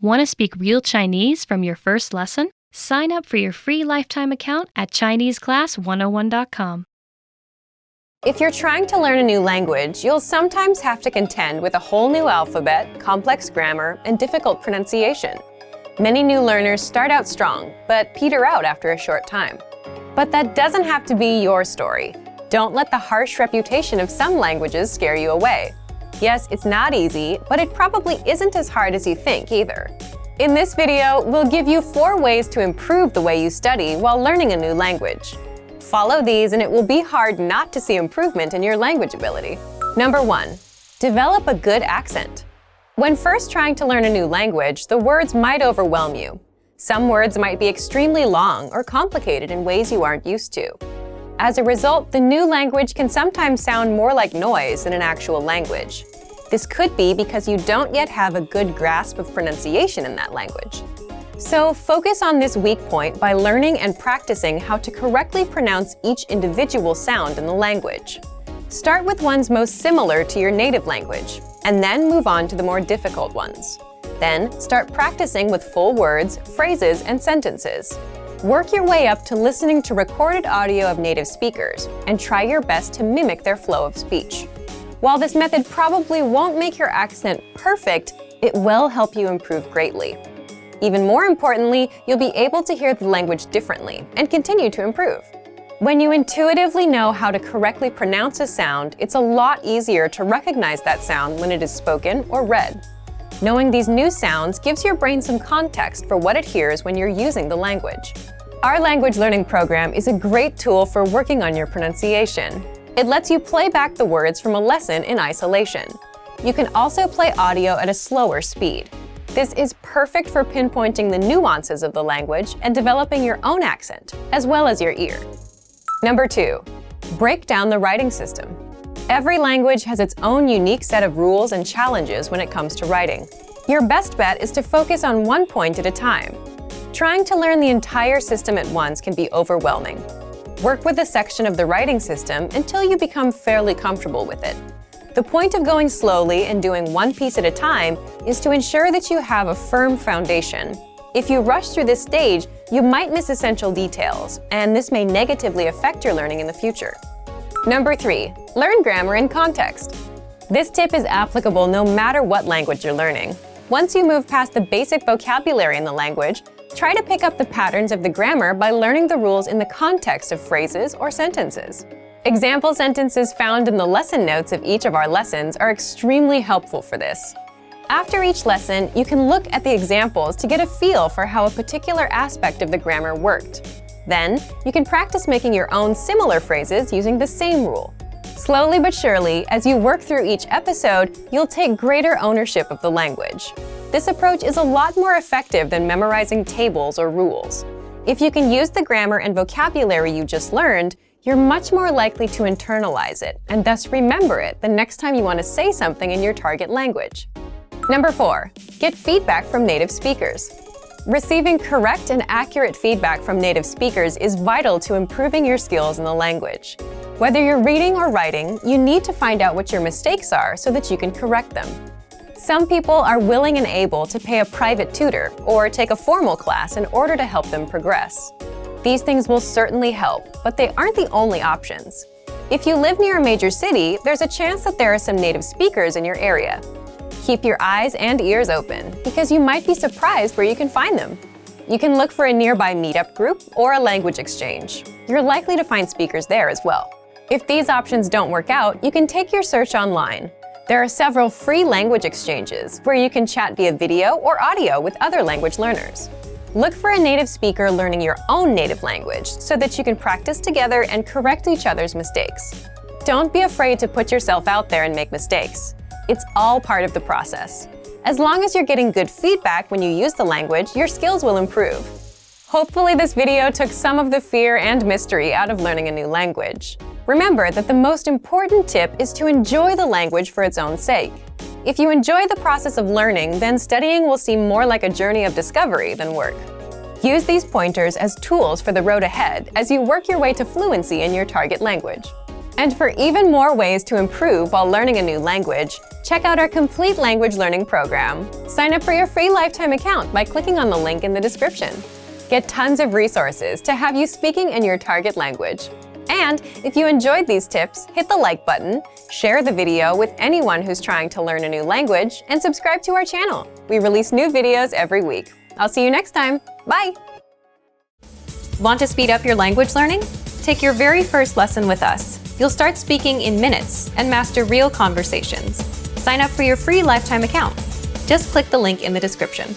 Want to speak real Chinese from your first lesson? Sign up for your free lifetime account at ChineseClass101.com. If you're trying to learn a new language, you'll sometimes have to contend with a whole new alphabet, complex grammar, and difficult pronunciation. Many new learners start out strong, but peter out after a short time. But that doesn't have to be your story. Don't let the harsh reputation of some languages scare you away. Yes, it's not easy, but it probably isn't as hard as you think either. In this video, we'll give you 4 ways to improve the way you study while learning a new language. Follow these and it will be hard not to see improvement in your language ability. Number 1. Develop a good accent. When first trying to learn a new language, the words might overwhelm you. Some words might be extremely long or complicated in ways you aren't used to. As a result, the new language can sometimes sound more like noise than an actual language. This could be because you don't yet have a good grasp of pronunciation in that language. So focus on this weak point by learning and practicing how to correctly pronounce each individual sound in the language. Start with ones most similar to your native language, and then move on to the more difficult ones. Then start practicing with full words, phrases, and sentences. Work your way up to listening to recorded audio of native speakers, and try your best to mimic their flow of speech. While this method probably won't make your accent perfect, it will help you improve greatly. Even more importantly, you'll be able to hear the language differently and continue to improve. When you intuitively know how to correctly pronounce a sound, it's a lot easier to recognize that sound when it is spoken or read. Knowing these new sounds gives your brain some context for what it hears when you're using the language. Our language learning program is a great tool for working on your pronunciation. It lets you play back the words from a lesson in isolation. You can also play audio at a slower speed. This is perfect for pinpointing the nuances of the language and developing your own accent, as well as your ear. Number 2. Break down the writing system. Every language has its own unique set of rules and challenges when it comes to writing. Your best bet is to focus on one point at a time. Trying to learn the entire system at once can be overwhelming. Work with a section of the writing system until you become fairly comfortable with it. The point of going slowly and doing one piece at a time is to ensure that you have a firm foundation. If you rush through this stage, you might miss essential details, and this may negatively affect your learning in the future. Number 3. Learn grammar in context. This tip is applicable no matter what language you're learning. Once you move past the basic vocabulary in the language, try to pick up the patterns of the grammar by learning the rules in the context of phrases or sentences. Example sentences found in the lesson notes of each of our lessons are extremely helpful for this. After each lesson, you can look at the examples to get a feel for how a particular aspect of the grammar worked. Then, you can practice making your own similar phrases using the same rule. Slowly but surely, as you work through each episode, you'll take greater ownership of the language. This approach is a lot more effective than memorizing tables or rules. If you can use the grammar and vocabulary you just learned, you're much more likely to internalize it and thus remember it the next time you want to say something in your target language. Number 4. Get feedback from native speakers. Receiving correct and accurate feedback from native speakers is vital to improving your skills in the language. Whether you're reading or writing, you need to find out what your mistakes are so that you can correct them. Some people are willing and able to pay a private tutor or take a formal class in order to help them progress. These things will certainly help, but they aren't the only options. If you live near a major city, there's a chance that there are some native speakers in your area. Keep your eyes and ears open, because you might be surprised where you can find them. You can look for a nearby meetup group or a language exchange. You're likely to find speakers there as well. If these options don't work out, you can take your search online. There are several free language exchanges where you can chat via video or audio with other language learners. Look for a native speaker learning your own native language so that you can practice together and correct each other's mistakes. Don't be afraid to put yourself out there and make mistakes. It's all part of the process. As long as you're getting good feedback when you use the language, your skills will improve. Hopefully this video took some of the fear and mystery out of learning a new language. Remember that the most important tip is to enjoy the language for its own sake. If you enjoy the process of learning, then studying will seem more like a journey of discovery than work. Use these pointers as tools for the road ahead as you work your way to fluency in your target language. And for even more ways to improve while learning a new language, check out our complete language learning program. Sign up for your free lifetime account by clicking on the link in the description. Get tons of resources to have you speaking in your target language. And if you enjoyed these tips, hit the like button, share the video with anyone who's trying to learn a new language, and subscribe to our channel. We release new videos every week. I'll see you next time. Bye! Want to speed up your language learning? Take your very first lesson with us. You'll start speaking in minutes and master real conversations. Sign up for your free lifetime account. Just click the link in the description.